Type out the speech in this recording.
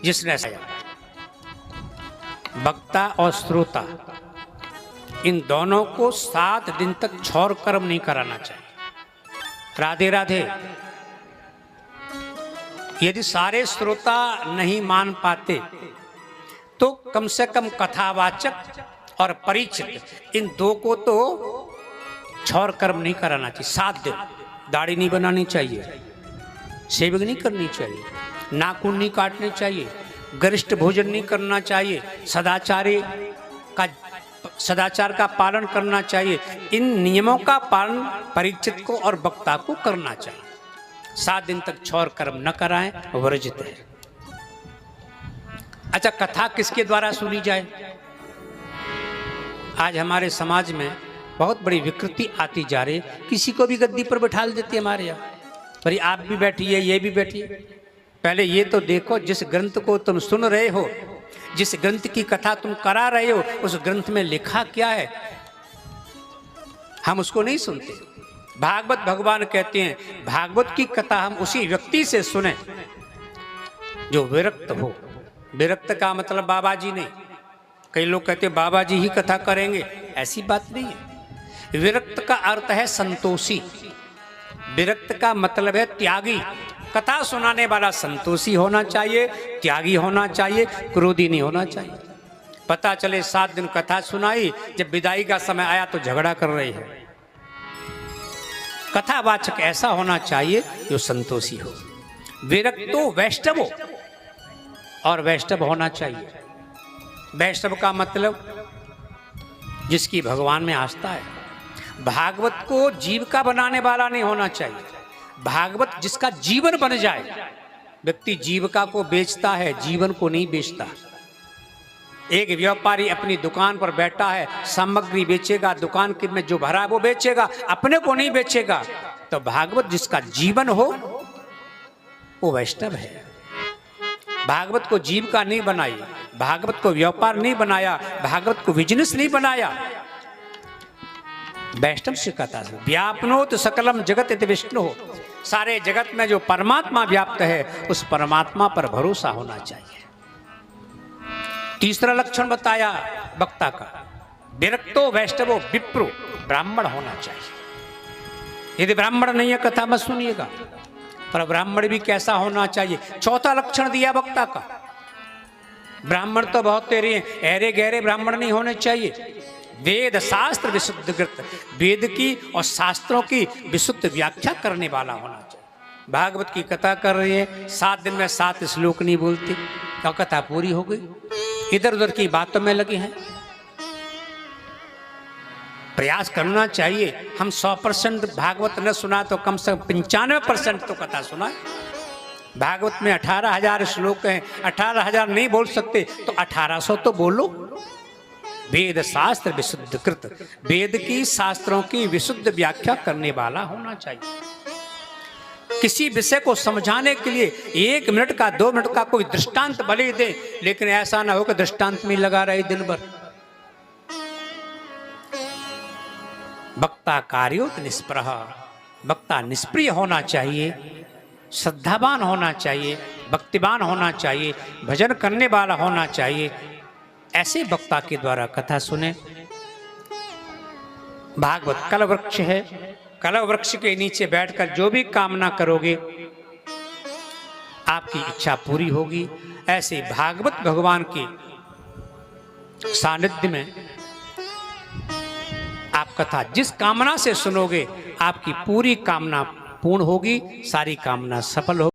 जिसने वक्ता और श्रोता इन दोनों को 7 दिन तक छौर कर्म नहीं कराना चाहिए। राधे राधे। यदि सारे श्रोता नहीं मान पाते तो कम से कम कथावाचक और परिचित इन दो को तो छौर कर्म नहीं कराना चाहिए। 7 दिन दाढ़ी नहीं बनानी चाहिए, सेविंग नहीं करनी चाहिए, नाखून नहीं काटने चाहिए, गरिष्ठ भोजन नहीं करना चाहिए, सदाचार का पालन करना चाहिए। इन नियमों का पालन परिचित को और वक्ता को करना चाहिए। 7 दिन तक छौर कर्म न कराएं, वर्जित है। अच्छा, कथा किसके द्वारा सुनी जाए? आज हमारे समाज में बहुत बड़ी विकृति आती जा रही है। किसी को भी गद्दी पर बैठा देती है हमारे यहाँ, पर आप भी बैठिए, ये भी बैठिए। पहले ये तो देखो जिस ग्रंथ को तुम सुन रहे हो, जिस ग्रंथ की कथा तुम करा रहे हो, उस ग्रंथ में लिखा क्या है। हम उसको नहीं सुनते। भागवत भगवान कहते हैं भागवत की कथा हम उसी व्यक्ति से सुने जो विरक्त हो। विरक्त का मतलब बाबा जी नहीं। कई लोग कहते हैं बाबा जी ही कथा करेंगे, ऐसी बात नहीं है। विरक्त का अर्थ है संतोषी। विरक्त का मतलब है त्यागी। कथा सुनाने वाला संतोषी होना चाहिए, त्यागी होना चाहिए, क्रोधी नहीं होना चाहिए। पता चले 7 दिन कथा सुनाई, जब विदाई का समय आया तो झगड़ा कर रही है। कथावाचक ऐसा होना चाहिए जो संतोषी हो। विरक्तो वैष्णवो, और वैष्णव होना चाहिए। वैष्णव का मतलब जिसकी भगवान में आस्था है। भागवत को जीविका बनाने वाला नहीं होना चाहिए। भागवत जिसका जीवन बन जाए। व्यक्ति जीविका को बेचता है, जीवन को नहीं बेचता। एक व्यापारी अपनी दुकान पर बैठा है, सामग्री बेचेगा, दुकान में जो भरा है वो बेचेगा, अपने को नहीं बेचेगा। तो भागवत जिसका जीवन हो वो वैष्णव है। भागवत को जीविका नहीं बनाई, भागवत को व्यापार नहीं बनाया, भागवत को बिजनेस नहीं बनाया। वैष्णव से कथा है व्यापनोत सकलम जगत इति विष्णु हो। सारे जगत में जो परमात्मा व्याप्त है उस परमात्मा पर भरोसा होना चाहिए। तीसरा लक्षण बताया वक्ता का, विरक्तो वैष्णवो विप्रो, ब्राह्मण होना चाहिए। यदि ब्राह्मण नहीं है कथा मत सुनिएगा। पर ब्राह्मण भी कैसा होना चाहिए? चौथा लक्षण दिया वक्ता का। ब्राह्मण तो बहुत तेरे हैं, ऐरे गहरे ब्राह्मण नहीं होने चाहिए। वेद शास्त्र विशुद्ध कृत, वेद की और शास्त्रों की विशुद्ध व्याख्या करने वाला होना चाहिए। भागवत की कथा कर रही है, 7 दिन में 7 श्लोक नहीं बोलती तो कथा पूरी हो गई। इधर उधर की बातों में लगे हैं। प्रयास करना चाहिए। हम 100% भागवत न सुना तो कम से कम 95% तो कथा सुना। भागवत में 18,000 श्लोक हैं, 18,000 नहीं बोल सकते तो 1800 तो बोलो। वेद शास्त्र विशुद्ध कृत, वेद की शास्त्रों की विशुद्ध व्याख्या करने वाला होना चाहिए। किसी विषय को समझाने के लिए 1 मिनट का 2 मिनट का कोई दृष्टांत भले दे, लेकिन ऐसा ना हो कि दृष्टांत में लगा रहे दिन भर। वक्ता कार्योत निष्प्रह, वक्ता निष्प्रिय होना चाहिए, श्रद्धावान होना चाहिए, भक्तिवान होना चाहिए, भजन करने वाला होना चाहिए। ऐसे वक्ता के द्वारा कथा सुने। भागवत कल वृक्ष है, कल वृक्ष के नीचे बैठकर जो भी कामना करोगे आपकी इच्छा पूरी होगी। ऐसे भागवत भगवान के सानिध्य में आप कथा जिस कामना से सुनोगे आपकी पूरी कामना पूर्ण होगी, सारी कामना सफल होगी।